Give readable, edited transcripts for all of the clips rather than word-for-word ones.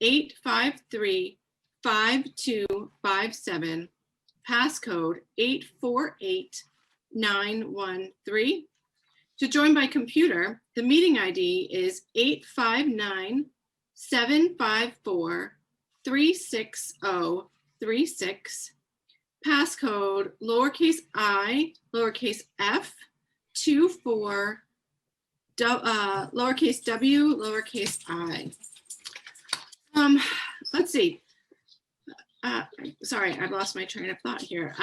853-5257, passcode 848913. To join by computer, the meeting ID is 859-754-36036, passcode lowercase I, lowercase f, 24, lowercase w, lowercase I. Let's see. Sorry, I've lost my train of thought here.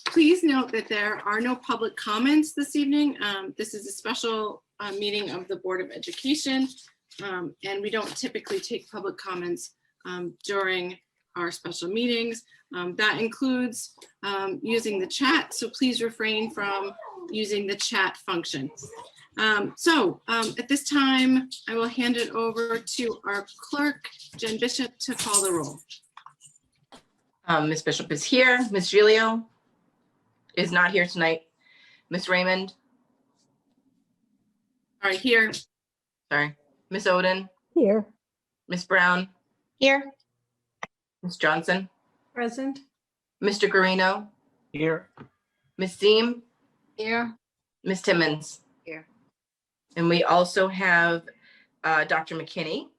Please note that there are no public comments this evening. This is a special meeting of the Board of Education, and we don't typically take public comments during our special meetings. That includes using the chat, so please refrain from using the chat function. At this time, I will hand it over to our clerk, Jen Bishop, to call the roll. Ms. Bishop is here. Ms. Giglio is not here tonight. Ms. Raymond. All right, here. Sorry. Ms. Oden. Here. Ms. Brown. Here. Ms. Johnson. Present. Mr. Guarino. Here. Ms. Seem. Here. Ms. Timmons. Here. And we also have Dr. McKinney,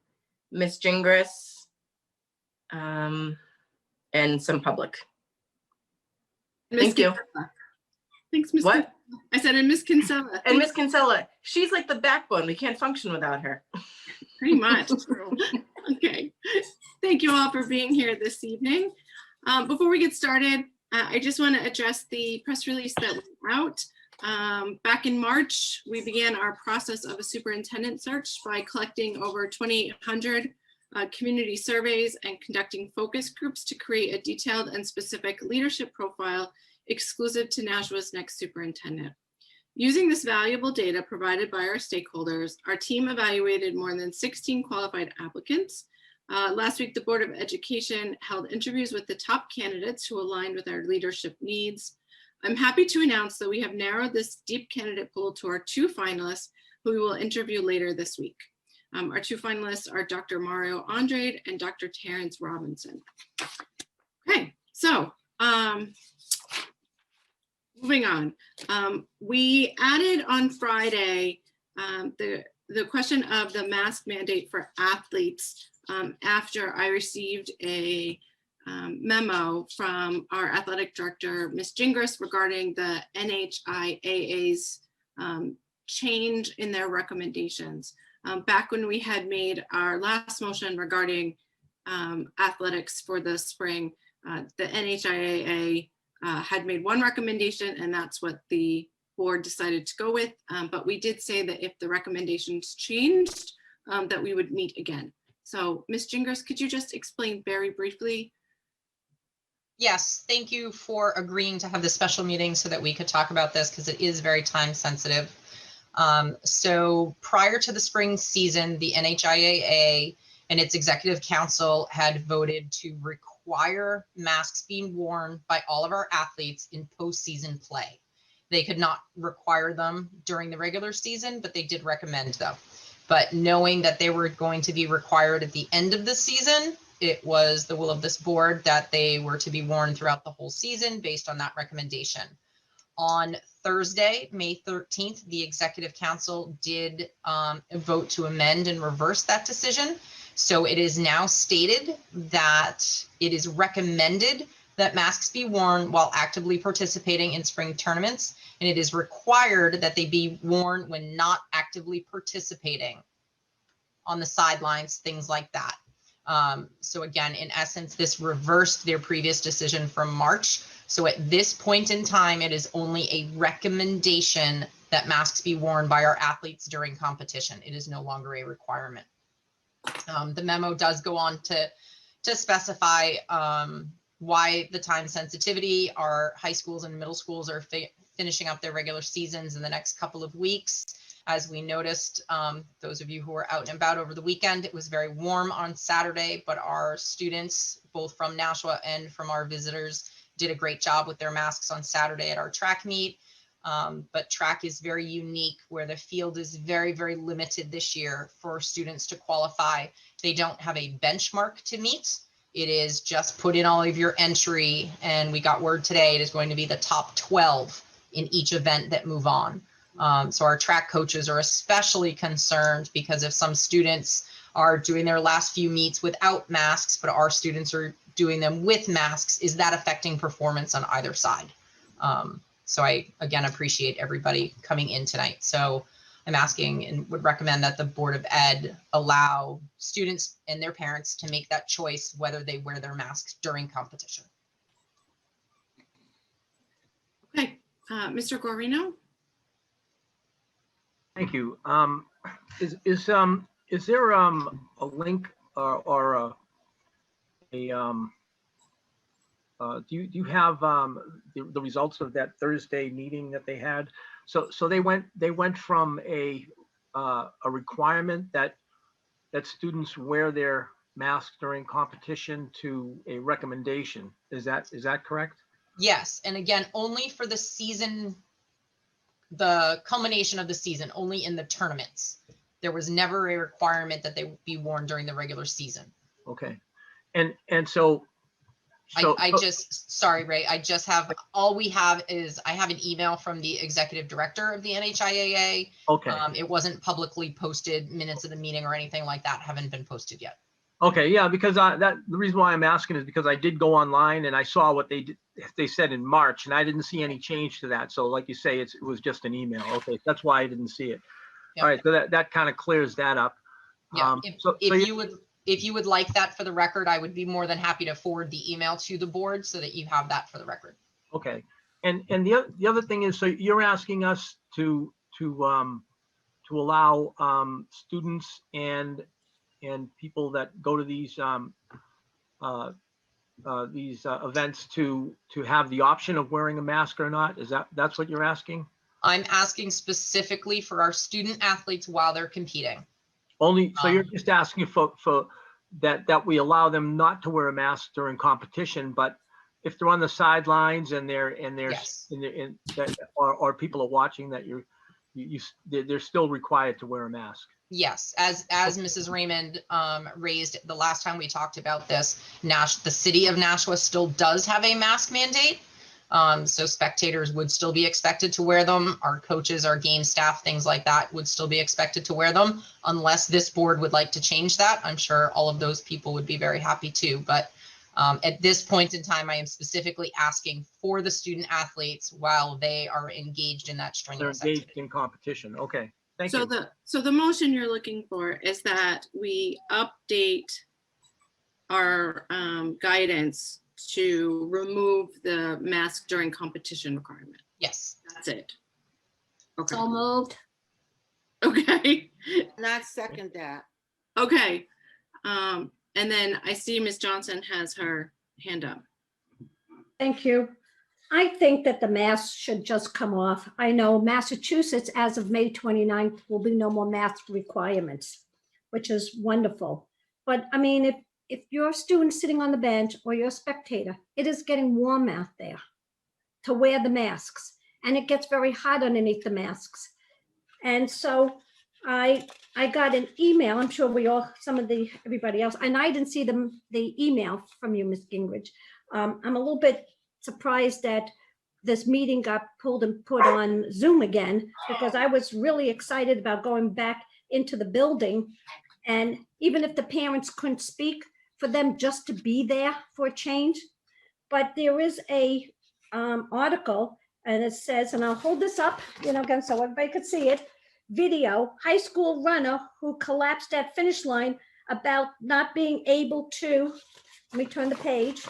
Ms. Gingras, and some public. Thank you. Thanks, Ms. What? I said, and Ms. Kinsella. And Ms. Kinsella, she's like the backbone. We can't function without her. Pretty much. Okay. Thank you all for being here this evening. Before we get started, I just want to address the press release that went out. Back in March, we began our process of a superintendent search by collecting over 2,800 community surveys and conducting focus groups to create a detailed and specific leadership profile exclusive to Nashua's next superintendent. Using this valuable data provided by our stakeholders, our team evaluated more than 16 qualified applicants. Last week, the Board of Education held interviews with the top candidates who aligned with our leadership needs. I'm happy to announce that we have narrowed this deep candidate pool to our 2 finalists who we will interview later this week. Our 2 finalists are Dr. Mario Andrade and Dr. Terrence Robinson. Okay, so moving on. We added on Friday the question of the mask mandate for athletes after I received a memo from our athletic director, Ms. Gingras, regarding the NHIAA's change in their recommendations. Back when we had made our last motion regarding athletics for the spring, the NHIAA had made one recommendation, and that's what the board decided to go with. But we did say that if the recommendations changed, that we would meet again. So Ms. Gingras, could you just explain very briefly? Yes, thank you for agreeing to have this special meeting so that we could talk about this, because it is very time sensitive. So prior to the spring season, the NHIAA and its executive council had voted to require masks being worn by all of our athletes in postseason play. They could not require them during the regular season, but they did recommend them. But knowing that they were going to be required at the end of the season, it was the will of this board that they were to be worn throughout the whole season based on that recommendation. On Thursday, May 13th, the Executive Council did vote to amend and reverse that decision. So it is now stated that it is recommended that masks be worn while actively participating in spring tournaments, and it is required that they be worn when not actively participating on the sidelines, things like that. So again, in essence, this reversed their previous decision from March. So at this point in time, it is only a recommendation that masks be worn by our athletes during competition. It is no longer a requirement. The memo does go on to specify why the time sensitivity. Our high schools and middle schools are finishing up their regular seasons in the next couple of weeks. As we noticed, those of you who were out and about over the weekend, it was very warm on Saturday, but our students, both from Nashua and from our visitors, did a great job with their masks on Saturday at our track meet. But track is very unique where the field is very, very limited this year for students to qualify. They don't have a benchmark to meet. It is just put in all of your entry, and we got word today it is going to be the top 12 in each event that move on. So our track coaches are especially concerned because if some students are doing their last few meets without masks, but our students are doing them with masks, is that affecting performance on either side? So I, again, appreciate everybody coming in tonight. So I'm asking and would recommend that the Board of Ed allow students and their parents to make that choice whether they wear their masks during competition. Okay, Mr. Guarino? Thank you. Is there a link or do you have the results of that Thursday meeting that they had? So they went from a requirement that students wear their masks during competition to a recommendation. Is that correct? Yes, and again, only for the season, the culmination of the season, only in the tournaments. There was never a requirement that they be worn during the regular season. Okay, and so I just, sorry, Ray, I just have, all we have is, I have an email from the executive director of the NHIAA. okay. It wasn't publicly posted, minutes of the meeting or anything like that haven't been posted yet. Okay, yeah, because the reason why I'm asking is because I did go online and I saw what they said in March, and I didn't see any change to that. So like you say, it was just an email. Okay, that's why I didn't see it. Yep. All right, so that kind of clears that up. Yeah, So if you would like that for the record, I would be more than happy to forward the email to the board so that you have that for the record. Okay, and the other thing is, so you're asking us to allow students and people that go to these events to have the option of wearing a mask or not? That's what you're asking? I'm asking specifically for our student athletes while they're competing. Only, so you're just asking for that we allow them not to wear a mask during competition, but if they're on the sidelines and Yes. or people are watching that they're still required to wear a mask. Yes, as Mrs. Raymond raised the last time we talked about this, the city of Nashua still does have a mask mandate. So spectators would still be expected to wear them. Our coaches, our game staff, things like that would still be expected to wear them unless this board would like to change that. I'm sure all of those people would be very happy to, but at this point in time, I am specifically asking for the student athletes while they are engaged in that strenuous They're engaged activity. in competition. Okay, thank you. So the motion you're looking for is that we update our guidance to remove the mask during competition requirement. Yes. That's it. Okay. So moved. Okay. Not second that. Okay. And then I see Ms. Johnson has her hand up. Thank you. I think that the masks should just come off. I know Massachusetts, as of May 29th, will be no more mask requirements, which is wonderful. But I mean, if you're a student sitting on the bench or you're a spectator, it is getting warm out there to wear the masks, and it gets very hot underneath the masks. And so I got an email. I'm sure everybody else, and I didn't see the email from you, Ms. Gingrich. I'm a little bit surprised that this meeting got pulled and put on Zoom again, because I was really excited about going back into the building. And even if the parents couldn't speak, for them just to be there for a change. But there is a article, and it says, and I'll hold this up, again, so everybody could see it. Video, high school runner who collapsed at finish line about not being able to, let me turn the page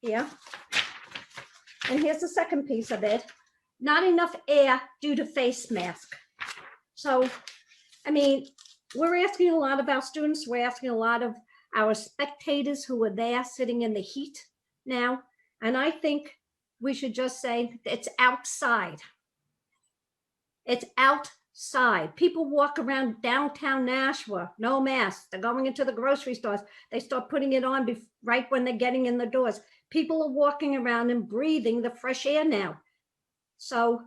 here. And here's the second piece of it. Not enough air due to face mask. So, I mean, we're asking a lot of our students. We're asking a lot of our spectators who are there sitting in the heat now. And I think we should just say it's outside. It's outside. People walk around downtown Nashua, no masks. They're going into the grocery stores. They start putting it on right when they're getting in the doors. People are walking around and breathing the fresh air now. So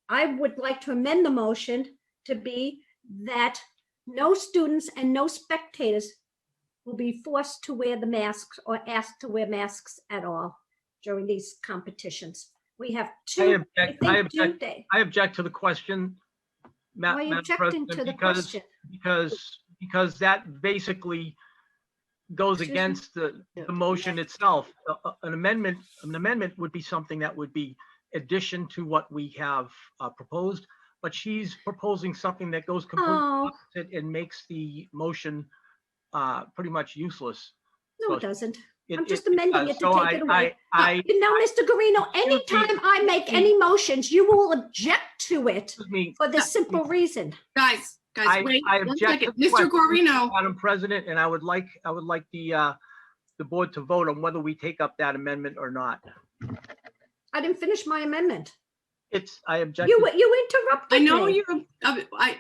I would like to amend the motion to be that no students and no spectators will be forced to wear the masks or asked to wear masks at all during these competitions. We have two. I object to the question, Why are you Madam objecting President, to the question? because that basically goes Excuse me? against the motion itself. An amendment would be something that would be addition to what we have proposed, but she's proposing something that goes completely Oh, opposite and makes the motion pretty much useless. no, So it doesn't. it- I'm just it amending does. it to So take it away. I, You know, Mr. Garino, Excuse me, anytime I make any motions, you will object to it excuse me, for the simple reason. Guys, wait I one object to second. the Mr. question, Guarino, Madam President, and I would like the board to vote on whether we take up that amendment or not. I didn't finish my amendment. I object. You interrupted I know me.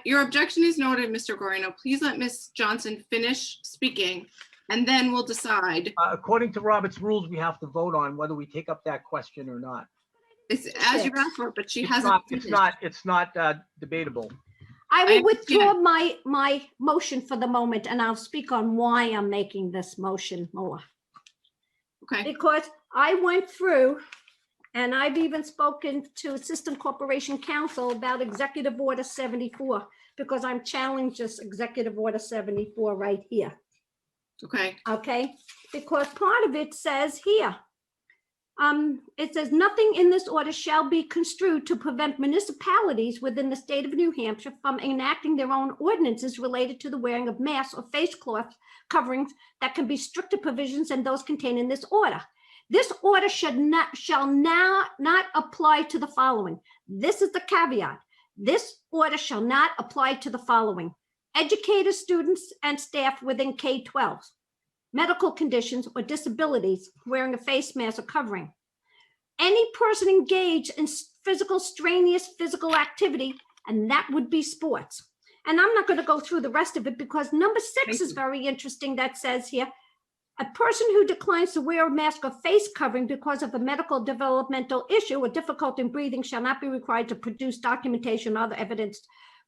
your objection is noted, Mr. Guarino. Please let Ms. Johnson finish speaking, and then we'll decide. According to Robert's rules, we have to vote on whether we take up that question or not. It's as you asked for, but she It's hasn't not, finished. it's not debatable. I I will withdraw understand. my motion for the moment, and I'll speak on why I'm making this motion more. Okay, Because I went through, and I've even spoken to Assistant Corporation Counsel about Executive Order 74, because I'm challenged this Executive Order 74 right here, okay. okay? Because part of it says here, it says nothing in this order shall be construed to prevent municipalities within the state of New Hampshire from enacting their own ordinances related to the wearing of masks or face cloth coverings that can be stricter provisions than those contained in this order. This order shall now not apply to the following. This is the caveat. This order shall not apply to the following: educators, students, and staff within K-12, medical conditions or disabilities wearing a face mask or covering, any person engaged in strenuous physical activity, and that would be sports. And I'm not going to go through the rest of it because number 6 Thank is you. very interesting. That says here, a person who declines to wear a mask or face covering because of a medical developmental issue or difficulty in breathing shall not be required to produce documentation or other evidence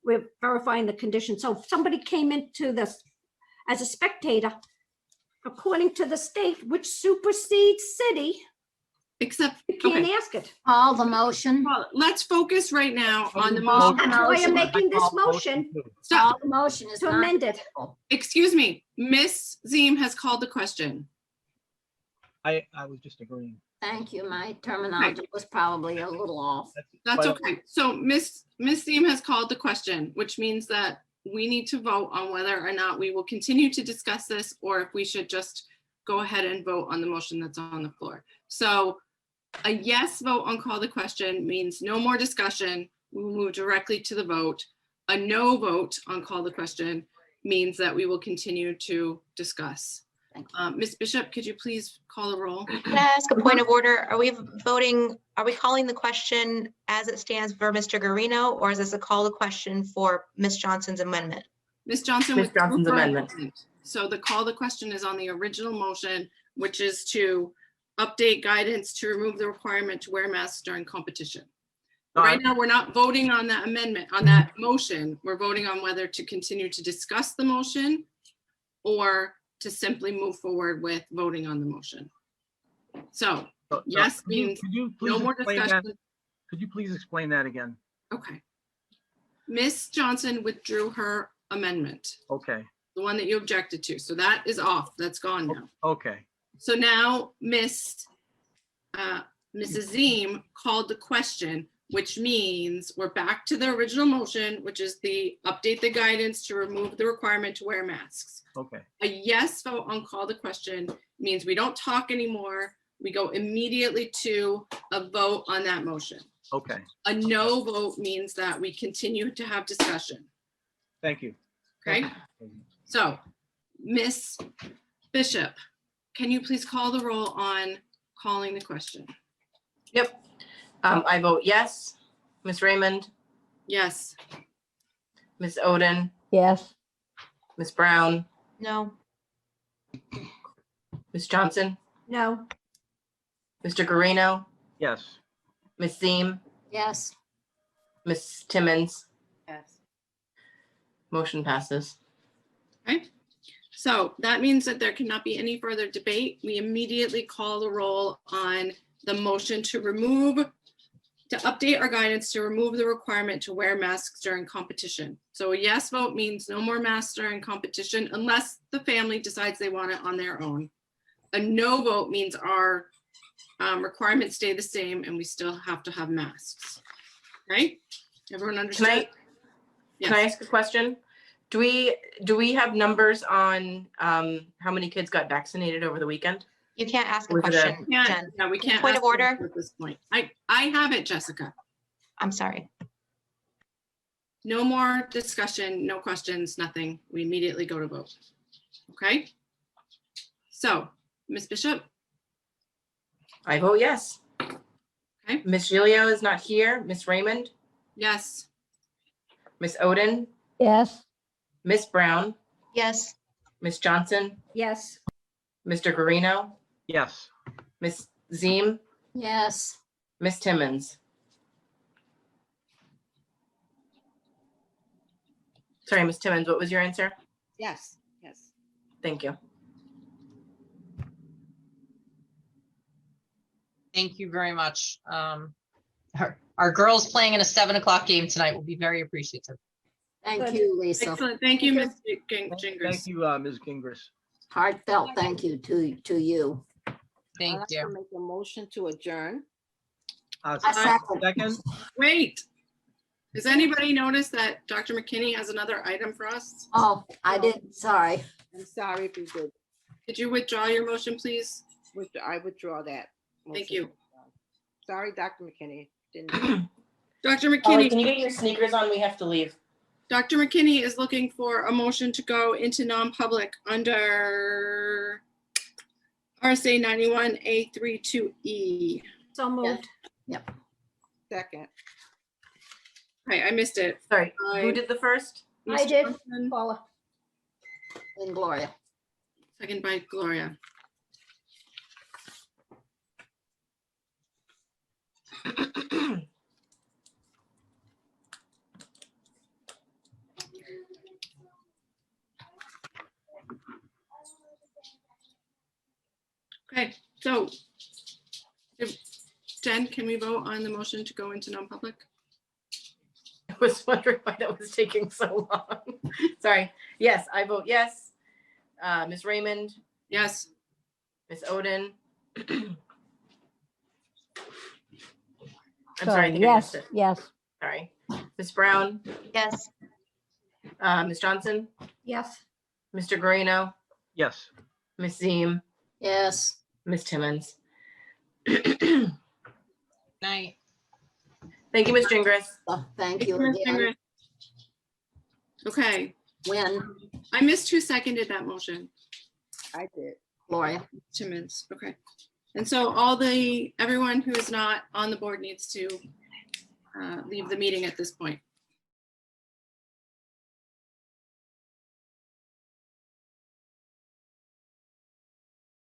with verifying the condition. So if somebody came into this as a spectator, according to the state, which supersedes city, Except, you can't okay, ask it. Call the motion. well, let's focus right now on the Call motion. the That's why I'm motion. making this motion Stop, Call the motion is to not. amend it. excuse me, Miss Ziem has called the question. I was just agreeing. Thank you. My terminology was probably a little off. That's But- okay. So Miss Ziem has called the question, which means that we need to vote on whether or not we will continue to discuss this or if we should just go ahead and vote on the motion that's on the floor. So a yes vote on call the question means no more discussion. We will move directly to the vote. A no vote on call the question means that we will continue to discuss. Thank you. Ms. Bishop, could you please call the roll? Can I ask a point of order? Are we calling the question as it stands for Mr. Garino, or is this a call to question for Ms. Johnson's amendment? Ms. Johnson. Ms. withdrew Johnson's her amendment. So the call the question is on the original motion, which is to update guidance to remove the requirement to wear masks during competition. Right now, we're not voting on that amendment, on that motion. We're voting on whether to continue to discuss the motion or to simply move forward with voting on the motion. So, yes means Could you no please more explain that? discussion. Could you please explain that again? Okay. Ms. Johnson withdrew her amendment, Okay, the one that you objected to. So that is off. That's gone now. okay. So now Mrs. Ziem called the question, which means we're back to the original motion, which is the update the guidance to remove the requirement to wear masks. Okay, A yes vote on call the question means we don't talk anymore. We go immediately to a vote on that motion. okay. A no vote means that we continue to have discussion. Thank you. Okay, so Miss Bishop, can you please call the roll on calling the question? Yep. I vote yes. Ms. Raymond, Yes. Ms. Oden, Yes. Ms. Brown, No. Ms. Johnson, No, Mr. Garino, Yes, Ms. Ziem, Yes. Ms. Timmons, Yes. motion passes. Okay, so that means that there cannot be any further debate. We immediately call the roll on the motion to update our guidance to remove the requirement to wear masks during competition. So a yes vote means no more masks during competition unless the family decides they want it on their own. A no vote means our requirements stay the same and we still have to have masks. Right? Everyone Can understand? I ask a question? Do we have numbers on how many kids got vaccinated over the weekend? You can't ask a Was it a- question, Yeah, Jen. yeah, we can't. Point ask of order? at this point. I have it, Jessica. I'm sorry. No more discussion, no questions, nothing. We immediately go to vote. Okay? So, Ms. Bishop, I vote yes. Okay. Ms. Gilio is not here. Ms. Raymond, yes. Ms. Oden, Yes. Ms. Brown, Yes, Ms. Johnson, Yes. Mr. Guarino, Yes. Ms. Ziem, Yes, Ms. Timmons. Sorry, Ms. Timmons, what was your answer? Yes. Yes. Thank you. Thank you very much. Our girls playing in a 7 o'clock game tonight will be very appreciative. thank Good. you, Lisa. Excellent. Thank you, Ms. Thank Gingras. you, Ms. Gingras. Heartfelt thank you to you. Thank I'd like to you. make a motion to adjourn. I second. Second, Wait. Has anybody noticed that Dr. McKinney has another item for us? Oh, I did, sorry. I'm sorry if you did. Could you withdraw your motion, please? I withdraw that. Thank motion. you. Sorry, Dr. McKinney. Didn't. Dr. Holly, McKinney, can you get your sneakers on? We have to leave. Dr. McKinney is looking for a motion to go into non-public under RSA 91A32E. So moved. Second. Okay, I missed it. Sorry, I- who did the first? I Mr. did. Johnson, Paula. And Gloria. second by Gloria. Okay, so Jen, can we vote on the motion to go into non-public? I was wondering why that was taking so long. Sorry. Yes, I vote yes. Ms. Raymond, Yes. Ms. Oden. I'm sorry, I think I missed it. Yes. Sorry. Ms. Brown, yes. Ms. Johnson, Yes. Mr. Guarino, yes. Ms. Ziem, Yes. Ms. Timmons. Night. Thank you, Ms. Gingras. Thank you Ms. again. Fingers. Okay, When, I missed who seconded that motion. I did. Gloria? Timmons, okay. And so everyone who is not on the board needs to leave the meeting at this point.